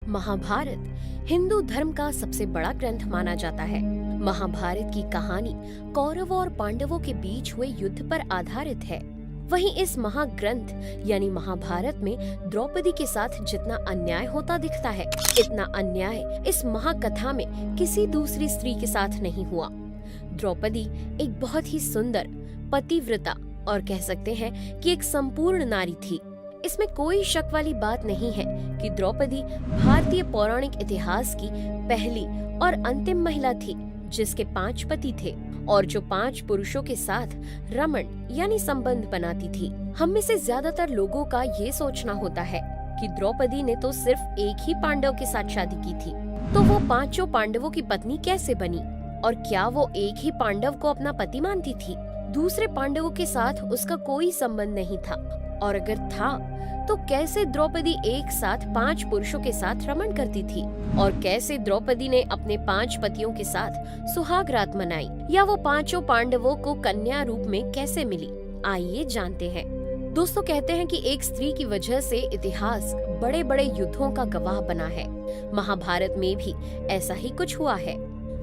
महाभारत हिंदू धर्म का सबसे बड़ा ग्रंथ माना जाता है। महाभारत की कहानी कौरवों और पांडवों के बीच हुए युद्ध पर आधारित है। वहीं इस महाग्रंथ यानी महाभारत में द्रौपदी के साथ जितना अन्याय होता दिखता है, इतना अन्याय इस महाकथा में किसी दूसरी स्त्री के साथ नहीं हुआ। द्रौपदी एक बहुत ही सुंदर, पतिव्रता और कह सकते हैं कि एक संपूर्ण नारी थी। इसमें कोई शक वाली बात नहीं है कि द्रौपदी भारतीय पौराणिक इतिहास की पहली और अंतिम महिला थी जिसके 5 पति थे और जो 5 पुरुषों के साथ रमण यानी संबंध बनाती थी। हम में से ज्यादातर लोगों का ये सोचना होता है कि द्रौपदी ने तो सिर्फ एक ही पांडव के साथ शादी की थी, तो वो 5 पांडवों की पत्नी कैसे बनी और क्या वो एक ही पांडव को अपना पति मानती थी? दूसरे पांडवों के साथ उसका कोई संबंध नहीं था, और अगर था तो कैसे द्रौपदी एक साथ 5 पुरुषों के साथ रमण करती थी? और कैसे द्रौपदी ने अपने 5 पतियों के साथ सुहाग रात मनाई, या वो 5 पांडवों को कन्या रूप में कैसे मिली? आइए जानते हैं। दोस्तों, कहते हैं कि एक स्त्री की वजह से इतिहास बड़े बड़े युद्धों का गवाह बना है। महाभारत में भी ऐसा ही कुछ हुआ है।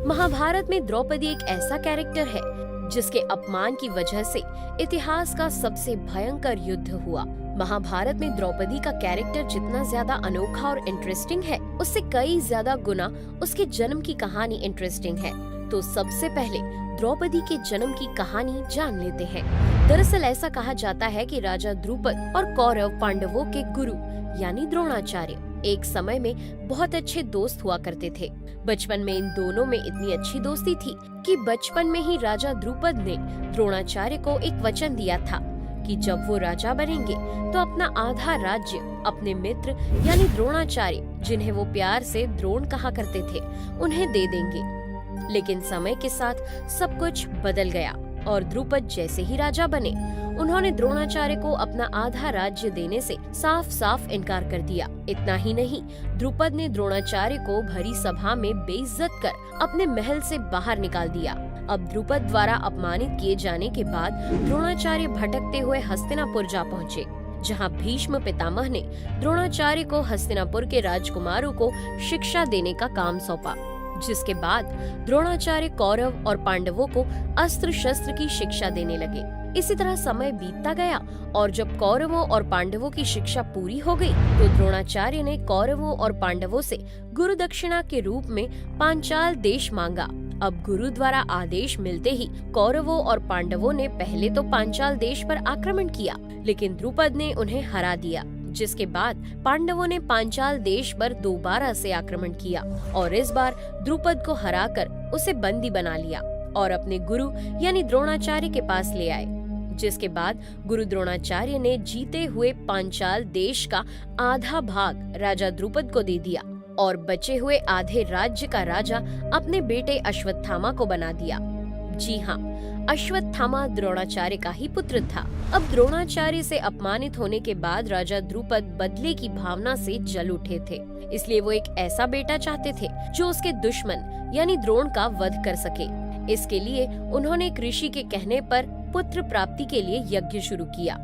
महाभारत में द्रौपदी एक ऐसा कैरेक्टर है जिसके अपमान की वजह से इतिहास का सबसे भयंकर युद्ध हुआ। महाभारत में द्रौपदी का कैरेक्टर जितना ज्यादा अनोखा और इंटरेस्टिंग है, उससे कई ज्यादा गुना उसके जन्म की कहानी इंटरेस्टिंग है। तो सबसे पहले द्रौपदी के जन्म की कहानी जान लेते हैं। दरअसल ऐसा कहा जाता है कि राजा द्रुपद और कौरव पांडवों के गुरु यानी द्रोणाचार्य एक समय में बहुत अच्छे दोस्त हुआ करते थे। बचपन में इन दोनों में इतनी अच्छी दोस्ती थी कि बचपन में ही राजा द्रुपद ने द्रोणाचार्य को एक वचन दिया था कि जब वो राजा बनेंगे तो अपना आधा राज्य अपने मित्र यानी द्रोणाचार्य, जिन्हें वो प्यार से द्रोण कहा करते थे, उन्हें दे देंगे। लेकिन समय के साथ सब कुछ बदल गया और द्रुपद जैसे ही राजा बने, उन्होंने द्रोणाचार्य को अपना आधा राज्य देने से साफ साफ इनकार कर दिया। इतना ही नहीं, द्रुपद ने द्रोणाचार्य को भरी सभा में बेइज्जत कर अपने महल से बाहर निकाल दिया। अब द्रुपद द्वारा अपमानित किए जाने के बाद द्रोणाचार्य भटकते हुए हस्तिनापुर जा पहुँचे, जहाँ भीष्म पितामह ने द्रोणाचार्य को हस्तिनापुर के राजकुमारों को शिक्षा देने का काम सौंपा। जिसके बाद द्रोणाचार्य कौरव और पांडवों को अस्त्र शस्त्र की शिक्षा देने लगे। इसी तरह समय बीतता गया और जब कौरवों और पांडवों की शिक्षा पूरी हो गई तो द्रोणाचार्य ने कौरवों और पांडवों से गुरु दक्षिणा के रूप में पांचाल देश मांगा। अब गुरु द्वारा आदेश मिलते ही कौरवों और पांडवों ने पहले तो पांचाल देश पर आक्रमण किया, लेकिन द्रुपद ने उन्हें हरा दिया। जिसके बाद पांडवों ने पांचाल देश पर दोबारा से आक्रमण किया और इस बार द्रुपद को हराकर उसे बंदी बना लिया और अपने गुरु यानी द्रोणाचार्य के पास ले आए। जिसके बाद गुरु द्रोणाचार्य ने जीते हुए पांचाल देश का आधा भाग राजा द्रुपद को दे दिया और बचे हुए आधे राज्य का राजा अपने बेटे अश्वत्थामा को बना दिया। जी हाँ, अश्वत्थामा द्रोणाचार्य का ही पुत्र था। अब द्रोणाचार्य से अपमानित होने के बाद राजा द्रुपद बदले की भावना से जल उठे थे, इसलिए वो एक ऐसा बेटा चाहते थे जो उसके दुश्मन यानी द्रोण का वध कर सके। इसके लिए उन्होंने एक ऋषि के कहने पर पुत्र प्राप्ति के लिए यज्ञ शुरू किया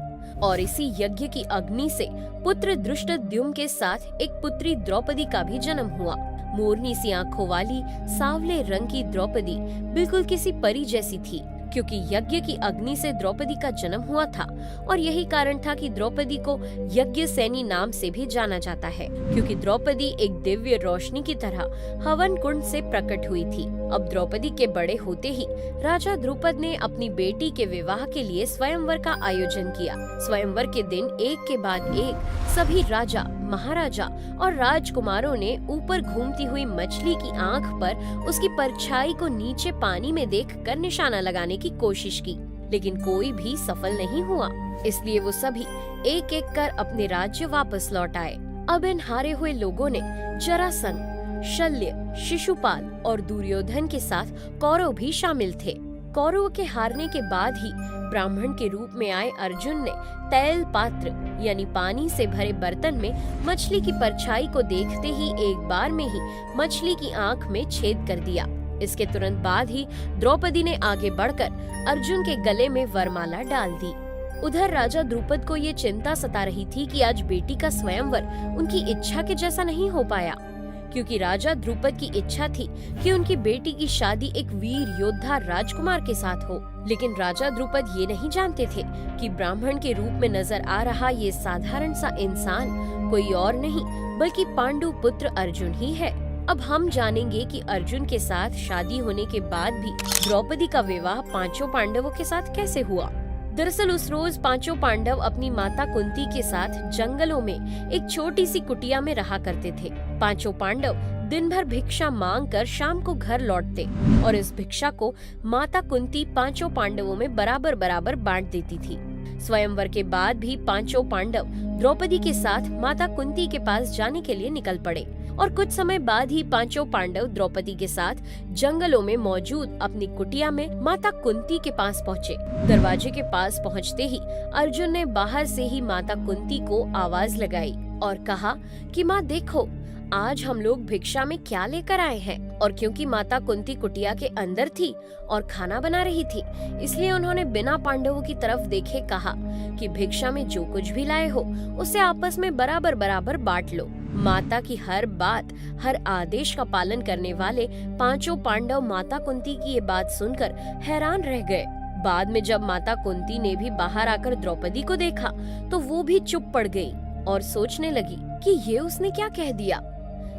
और इसी यज्ञ की अग्नि से पुत्र धृष्टद्युम्न के साथ एक पुत्री द्रौपदी का भी जन्म हुआ। मोरनी सी आंखों वाली सावले रंग की द्रौपदी बिल्कुल किसी परी जैसी थी, क्योंकि यज्ञ की अग्नि से द्रौपदी का जन्म हुआ था और यही कारण था कि द्रौपदी को यज्ञ सैनी नाम से भी जाना जाता है, क्योंकि द्रौपदी एक दिव्य रोशनी की तरह हवन कुंड से प्रकट हुई थी। अब द्रौपदी के बड़े होते ही राजा द्रुपद ने अपनी बेटी के विवाह के लिए स्वयंवर का आयोजन किया। स्वयंवर के दिन एक के बाद एक सभी राजा, महाराजा और राजकुमारों ने ऊपर घूमती हुई मछली की आंख पर उसकी परछाई को नीचे पानी में देखकर निशाना लगाने की कोशिश की, लेकिन कोई भी सफल नहीं हुआ। इसलिए वो सभी एक एक कर अपने राज्य वापस लौट आए। अब इन हारे हुए लोगों ने जरासंध, शल्य, शिशुपाल और दुर्योधन के साथ कौरव भी शामिल थे। कौरव के हारने के बाद ही ब्राह्मण के रूप में आए अर्जुन ने तैल पात्र यानी पानी से भरे बर्तन में मछली की परछाई को देखते ही एक बार में ही मछली की आंख में छेद कर दिया। इसके तुरंत बाद ही द्रौपदी ने आगे बढ़कर अर्जुन के गले में वरमाला डाल दी। उधर राजा द्रुपद को ये चिंता सता रही थी कि आज बेटी का स्वयंवर उनकी इच्छा के जैसा नहीं हो पाया, क्योंकि राजा द्रुपद की इच्छा थी कि उनकी बेटी की शादी एक वीर योद्धा राजकुमार के साथ हो। लेकिन राजा द्रुपद ये नहीं जानते थे कि ब्राह्मण के रूप में नजर आ रहा ये साधारण सा इंसान कोई और नहीं बल्कि पांडु पुत्र अर्जुन ही है। अब हम जानेंगे कि अर्जुन के साथ शादी होने के बाद भी द्रौपदी का विवाह पांचों पांडवों के साथ कैसे हुआ। दरअसल उस रोज पांचों पांडव अपनी माता कुंती के साथ जंगलों में एक छोटी सी कुटिया में रहा करते थे। पांचों पांडव दिन भर भिक्षा मांगकर शाम को घर लौटते और इस भिक्षा को माता कुंती पांचों पांडवों में बराबर बराबर बांट देती थी। स्वयंवर के बाद भी पांचों पांडव द्रौपदी के साथ माता कुंती के पास जाने के लिए निकल पड़े और कुछ समय बाद ही पांचों पांडव द्रौपदी के साथ जंगलों में मौजूद अपनी कुटिया में माता कुंती के पास पहुँचे। दरवाजे के पास पहुँचते ही अर्जुन ने बाहर से ही माता कुंती को आवाज लगाई और कहा कि माँ देखो, आज हम लोग भिक्षा में क्या लेकर आए हैं। और क्योंकि माता कुंती कुटिया के अंदर थी और खाना बना रही थी, इसलिए उन्होंने बिना पांडवों की तरफ देखे कहा कि भिक्षा में जो कुछ भी लाए हो उसे आपस में बराबर बराबर बांट लो। माता की हर बात, हर आदेश का पालन करने वाले पांचों पांडव माता कुंती की ये बात सुनकर हैरान रह गए। बाद में जब माता कुंती ने भी बाहर आकर द्रौपदी को देखा तो वो भी चुप पड़ गई और सोचने लगी कि ये उसने क्या कह दिया।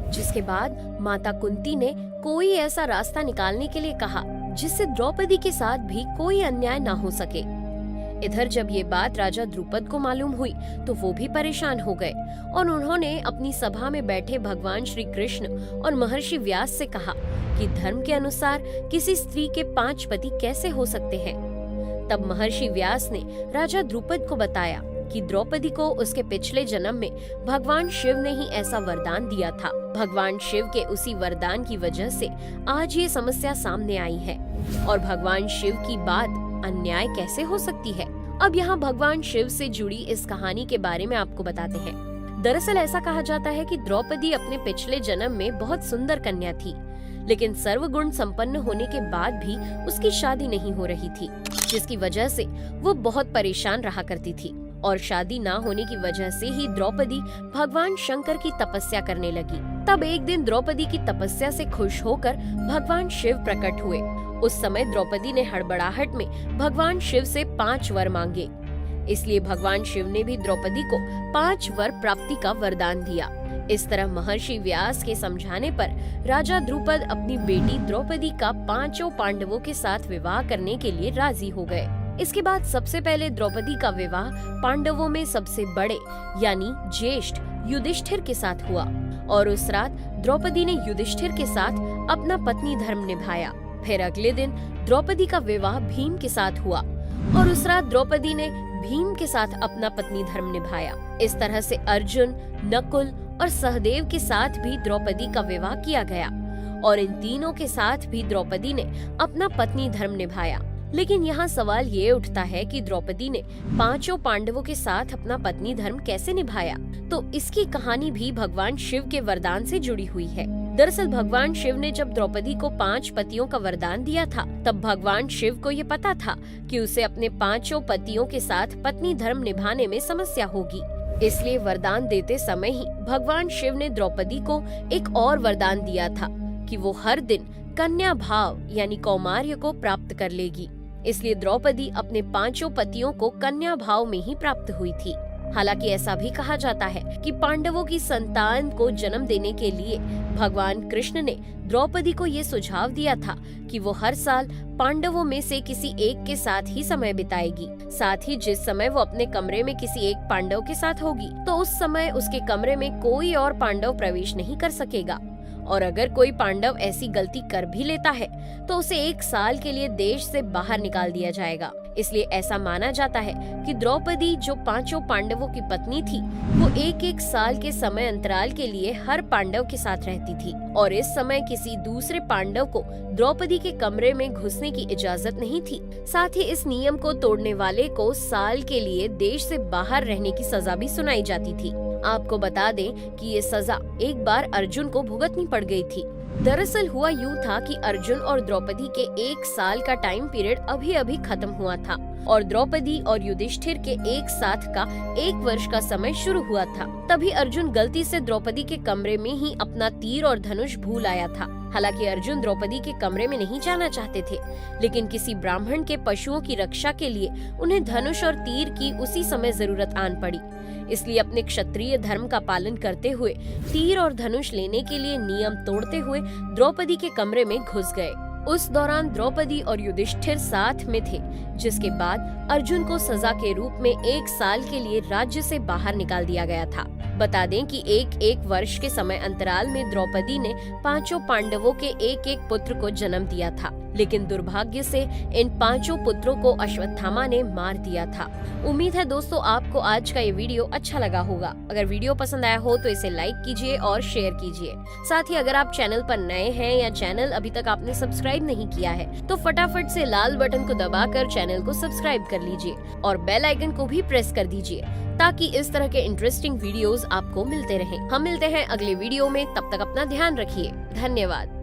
जिसके बाद माता कुंती ने कोई ऐसा रास्ता निकालने के लिए कहा जिससे द्रौपदी के साथ भी कोई अन्याय न हो सके। इधर जब ये बात राजा द्रुपद को मालूम हुई तो वो भी परेशान हो गए और उन्होंने अपनी सभा में बैठे भगवान श्री कृष्ण और महर्षि व्यास से कहा कि धर्म के अनुसार किसी स्त्री के 5 पति कैसे हो सकते हैं। तब महर्षि व्यास ने राजा द्रुपद को बताया कि द्रौपदी को उसके पिछले जन्म में भगवान शिव ने ही ऐसा वरदान दिया था। भगवान शिव के उसी वरदान की वजह से आज ये समस्या सामने आई है और भगवान शिव की बात अन्याय कैसे हो सकती है। अब यहाँ भगवान शिव से जुड़ी इस कहानी के बारे में आपको बताते हैं। दरअसल ऐसा कहा जाता है कि द्रौपदी अपने पिछले जन्म में बहुत सुंदर कन्या थी, लेकिन सर्वगुण संपन्न होने के बाद भी उसकी शादी नहीं हो रही थी, जिसकी वजह से वो बहुत परेशान रहा करती थी। और शादी ना होने की वजह से ही द्रौपदी भगवान शंकर की तपस्या करने लगी। तब एक दिन द्रौपदी की तपस्या से खुश होकर भगवान शिव प्रकट हुए। उस समय द्रौपदी ने हड़बड़ाहट में भगवान शिव से 5 वर मांगे, इसलिए भगवान शिव ने भी द्रौपदी को 5 वर प्राप्ति का वरदान दिया। इस तरह महर्षि व्यास के समझाने पर राजा द्रुपद अपनी बेटी द्रौपदी का पांचों पांडवों के साथ विवाह करने के लिए राजी हो गए। इसके बाद सबसे पहले द्रौपदी का विवाह पांडवों में सबसे बड़े यानी ज्येष्ठ युधिष्ठिर के साथ हुआ और उस रात द्रौपदी ने युधिष्ठिर के साथ अपना पत्नी धर्म निभाया। फिर अगले दिन द्रौपदी का विवाह भीम के साथ हुआ और उस रात द्रौपदी ने भीम के साथ अपना पत्नी धर्म निभाया। इस तरह से अर्जुन, नकुल और सहदेव के साथ भी द्रौपदी का विवाह किया गया और इन तीनों के साथ भी द्रौपदी ने अपना पत्नी धर्म निभाया। लेकिन यहाँ सवाल ये उठता है कि द्रौपदी ने पांचों पांडवों के साथ अपना पत्नी धर्म कैसे निभाया। तो इसकी कहानी भी भगवान शिव के वरदान से जुड़ी हुई है। दरअसल भगवान शिव ने जब द्रौपदी को 5 पतियों का वरदान दिया था, तब भगवान शिव को ये पता था कि उसे अपने 5 पतियों के साथ पत्नी धर्म निभाने में समस्या होगी। इसलिए वरदान देते समय ही भगवान शिव ने द्रौपदी को एक और वरदान दिया था कि वो हर दिन कन्या भाव यानी कौमार्य को प्राप्त कर लेगी। इसलिए द्रौपदी अपने 5 पतियों को कन्या भाव में ही प्राप्त हुई थी। हालांकि ऐसा भी कहा जाता है कि पांडवों की संतान को जन्म देने के लिए भगवान कृष्ण ने द्रौपदी को ये सुझाव दिया था कि वो हर साल पांडवों में से किसी एक के साथ ही समय बिताएगी। साथ ही जिस समय वो अपने कमरे में किसी एक पांडव के साथ होगी तो उस समय उसके कमरे में कोई और पांडव प्रवेश नहीं कर सकेगा और अगर कोई पांडव ऐसी गलती कर भी लेता है तो उसे 1 साल के लिए देश से बाहर निकाल दिया जाएगा। इसलिए ऐसा माना जाता है कि द्रौपदी जो 5 पांडवों की पत्नी थी वो 1-1 साल के समय अंतराल के लिए हर पांडव के साथ रहती थी और इस समय किसी दूसरे पांडव को द्रौपदी के कमरे में घुसने की इजाजत नहीं थी। साथ ही इस नियम को तोड़ने वाले को साल के लिए देश से बाहर रहने की सजा भी सुनाई जाती थी। आपको बता दें कि ये सजा एक बार अर्जुन को भुगतनी पड़ गई थी। दरअसल हुआ यूँ था कि अर्जुन और द्रौपदी के 1 साल का टाइम पीरियड अभी अभी खत्म हुआ था और द्रौपदी और युधिष्ठिर के एक साथ का 1 वर्ष का समय शुरू हुआ था। तभी अर्जुन गलती से द्रौपदी के कमरे में ही अपना तीर और धनुष भूल आया था। हालांकि अर्जुन द्रौपदी के कमरे में नहीं जाना चाहते थे, लेकिन किसी ब्राह्मण के पशुओं की रक्षा के लिए उन्हें धनुष और तीर की उसी समय जरूरत आन पड़ी। इसलिए अपने क्षत्रिय धर्म का पालन करते हुए तीर और धनुष लेने के लिए नियम तोड़ते हुए द्रौपदी के कमरे में घुस गए। उस दौरान द्रौपदी और युधिष्ठिर साथ में थे, जिसके बाद अर्जुन को सजा के रूप में 1 साल के लिए राज्य से बाहर निकाल दिया गया था। बता दें कि एक वर्ष के समय अंतराल में द्रौपदी ने 5 पांडवों के एक पुत्र को जन्म दिया था, लेकिन दुर्भाग्य से इन 5 पुत्रों को अश्वत्थामा ने मार दिया था। उम्मीद है दोस्तों आपको आज का ये वीडियो अच्छा लगा होगा। अगर वीडियो पसंद आया हो तो इसे लाइक कीजिए और शेयर कीजिए। साथ ही अगर आप चैनल पर नए हैं या चैनल अभी तक आपने सब्सक्राइब नहीं किया है तो फटाफट से लाल बटन को दबाकर चैनल को सब्सक्राइब कर लीजिए और बेल आइकन को भी प्रेस कर दीजिए, ताकि इस तरह के इंटरेस्टिंग वीडियोस आपको मिलते रहें। हम मिलते हैं अगले वीडियो में, तब तक अपना ध्यान रखिए। धन्यवाद।